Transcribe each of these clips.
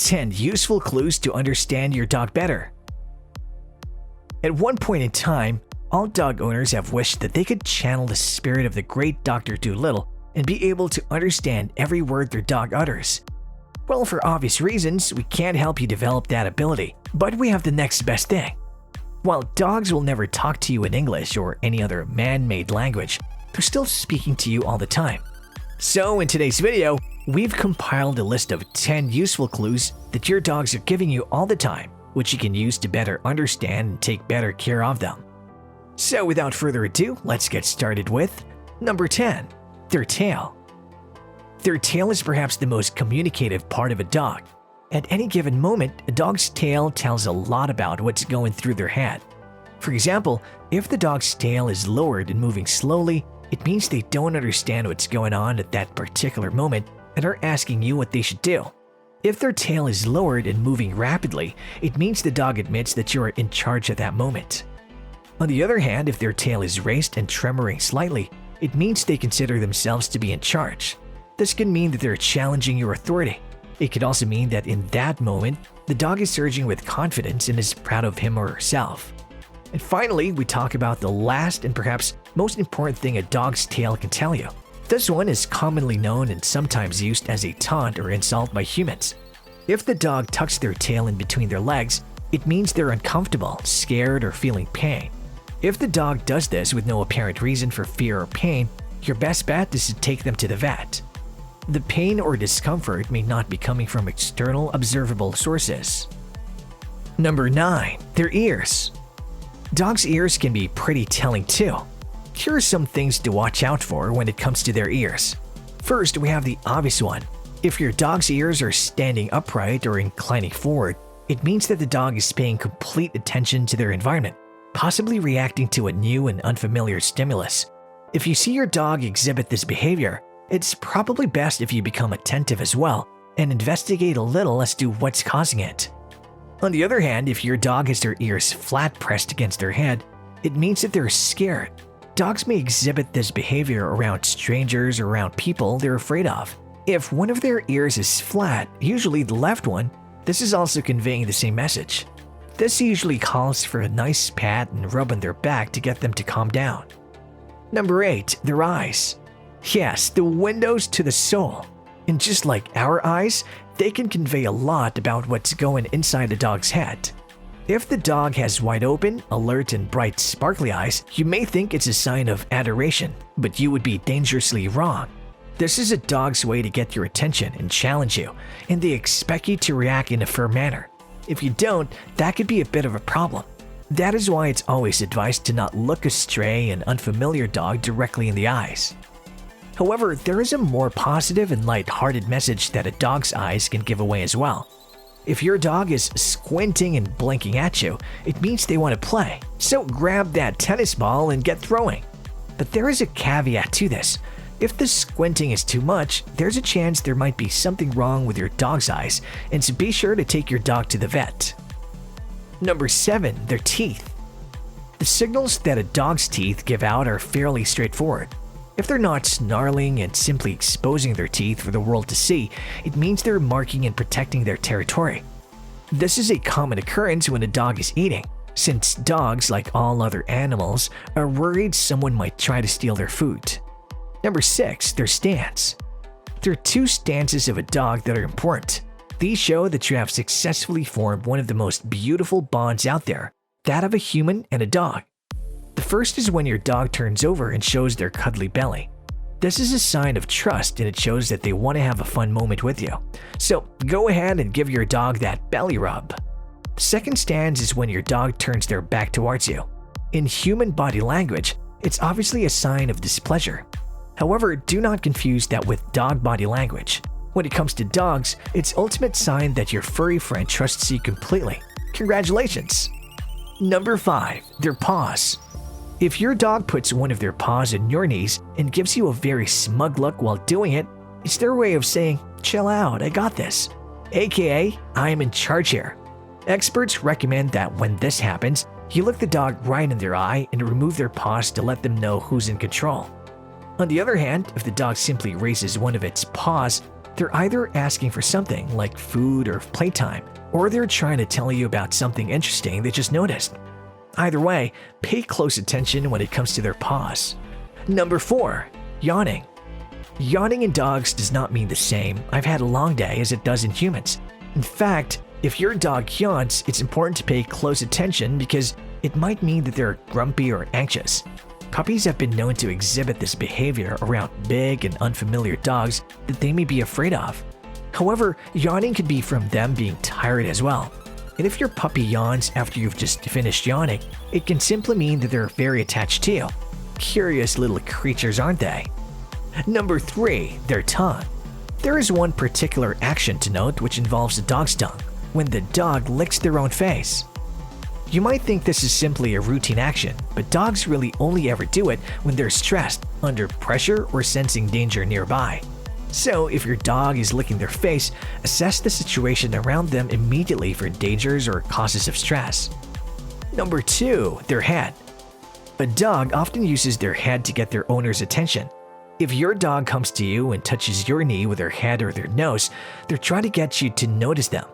10 useful clues to understand your dog better. At one point in time, all dog owners have wished that they could channel the spirit of the great Dr. Dolittle and be able to understand every word their dog utters. Well, for obvious reasons, we can't help you develop that ability, but we have the next best thing. While dogs will never talk to you in English or any other man-made language, they're still speaking to you all the time. So in today's video, we've compiled a list of 10 useful clues that your dogs are giving you all the time, which you can use to better understand and take better care of them. So without further ado, let's get started with number 10, their tail. Their tail is perhaps the most communicative part of a dog. At any given moment, a dog's tail tells a lot about what's going through their head. For example, if the dog's tail is lowered and moving slowly, it means they don't understand what's going on at that particular moment and are asking you what they should do. If their tail is lowered and moving rapidly, it means the dog admits that you are in charge at that moment. On the other hand, if their tail is raised and tremoring slightly, it means they consider themselves to be in charge. This can mean that they're challenging your authority. It could also mean that in that moment, the dog is surging with confidence and is proud of him or herself. And finally, we talk about the last and perhaps most important thing a dog's tail can tell you. This one is commonly known and sometimes used as a taunt or insult by humans. If the dog tucks their tail in between their legs, it means they're uncomfortable, scared, or feeling pain. If the dog does this with no apparent reason for fear or pain, your best bet is to take them to the vet. The pain or discomfort may not be coming from external observable sources. Number 9. Their ears. Dogs' ears can be pretty telling too. Here are some things to watch out for when it comes to their ears. First, we have the obvious one. If your dog's ears are standing upright or inclining forward, it means that the dog is paying complete attention to their environment, possibly reacting to a new and unfamiliar stimulus. If you see your dog exhibit this behavior, it's probably best if you become attentive as well and investigate a little as to what's causing it. On the other hand, if your dog has their ears flat pressed against their head, it means that they're scared. Dogs may exhibit this behavior around strangers or around people they're afraid of. If one of their ears is flat, usually the left one, this is also conveying the same message. This usually calls for a nice pat and rub on their back to get them to calm down. Number 8. Their eyes. Yes, the windows to the soul. And just like our eyes, they can convey a lot about what's going inside a dog's head. If the dog has wide open, alert, and bright sparkly eyes, you may think it's a sign of adoration, but you would be dangerously wrong. This is a dog's way to get your attention and challenge you, and they expect you to react in a firm manner. If you don't, that could be a bit of a problem. That is why it's always advised to not look a stray and unfamiliar dog directly in the eyes. However, there is a more positive and light-hearted message that a dog's eyes can give away as well. If your dog is squinting and blinking at you, it means they want to play. So grab that tennis ball and get throwing. But there is a caveat to this. If the squinting is too much, there's a chance there might be something wrong with your dog's eyes, and so be sure to take your dog to the vet. Number 7. Their teeth. The signals that a dog's teeth give out are fairly straightforward. If they're not snarling and simply exposing their teeth for the world to see, it means they're marking and protecting their territory. This is a common occurrence when a dog is eating, since dogs, like all other animals, are worried someone might try to steal their food. Number 6. Their stance. There are 2 stances of a dog that are important. These show that you have successfully formed one of the most beautiful bonds out there, that of a human and a dog. The first is when your dog turns over and shows their cuddly belly. This is a sign of trust and it shows that they want to have a fun moment with you. So go ahead and give your dog that belly rub. The second stance is when your dog turns their back towards you. In human body language, it's obviously a sign of displeasure. However, do not confuse that with dog body language. When it comes to dogs, it's ultimate sign that your furry friend trusts you completely. Congratulations! Number 5. Their paws. If your dog puts one of their paws on your knees and gives you a very smug look while doing it, it's their way of saying, "Chill out, I got this," aka, "I am in charge here." Experts recommend that when this happens, you look the dog right in their eye and remove their paws to let them know who's in control. On the other hand, if the dog simply raises one of its paws, They're either asking for something like food or playtime, or they're trying to tell you about something interesting they just noticed. Either way, pay close attention when it comes to their paws. Number 4. Yawning. Yawning in dogs does not mean the same "I've had a long day" as it does in humans. In fact, if your dog yawns, it's important to pay close attention because it might mean that they're grumpy or anxious. Puppies have been known to exhibit this behavior around big and unfamiliar dogs that they may be afraid of. However, yawning could be from them being tired as well. And if your puppy yawns after you've just finished yawning, it can simply mean that they're very attached to you. Curious little creatures, aren't they? Number 3. Their tongue. There is one particular action to note which involves the dog's tongue, when the dog licks their own face. You might think this is simply a routine action, but dogs really only ever do it when they're stressed, under pressure, or sensing danger nearby. So if your dog is licking their face, assess the situation around them immediately for dangers or causes of stress. Number 2. Their head. A dog often uses their head to get their owner's attention. If your dog comes to you and touches your knee with their head or their nose, they're trying to get you to notice them.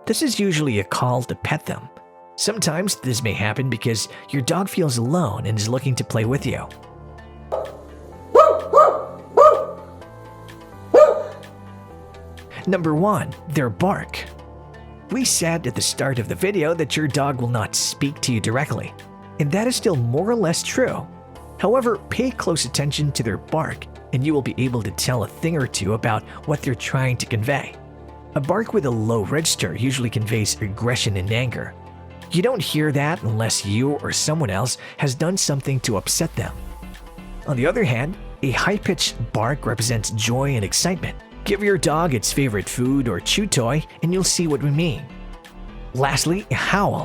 This is usually a call to pet them. Sometimes this may happen because your dog feels alone and is looking to play with you. Number 1. Their bark. We said at the start of the video that your dog will not speak to you directly, and that is still more or less true. However, pay close attention to their bark and you will be able to tell a thing or two about what they're trying to convey. A bark with a low register usually conveys aggression and anger. You don't hear that unless you or someone else has done something to upset them. On the other hand, a high-pitched bark represents joy and excitement. Give your dog its favorite food or chew toy and you'll see what we mean. Lastly, a howl.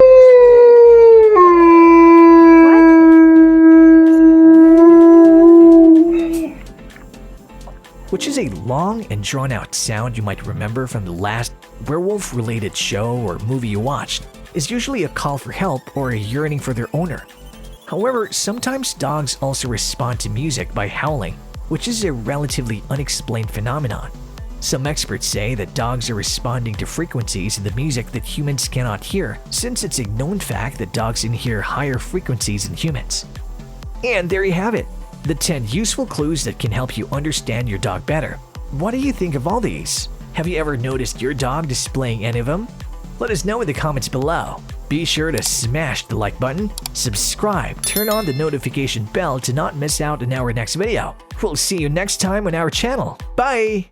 Which is a long and drawn-out sound you might remember from the last werewolf-related show or movie you watched. Is usually a call for help or a yearning for their owner. However, sometimes dogs also respond to music by howling, which is a relatively unexplained phenomenon. Some experts say that dogs are responding to frequencies in the music that humans cannot hear, since it's a known fact that dogs can hear higher frequencies than humans. And there you have it, the 10 useful clues that can help you understand your dog better. What do you think of all these? Have you ever noticed your dog displaying any of them? Let us know in the comments below. Be sure to smash the like button, subscribe, turn on the notification bell to not miss out on our next video. We'll see you next time on our channel. Bye!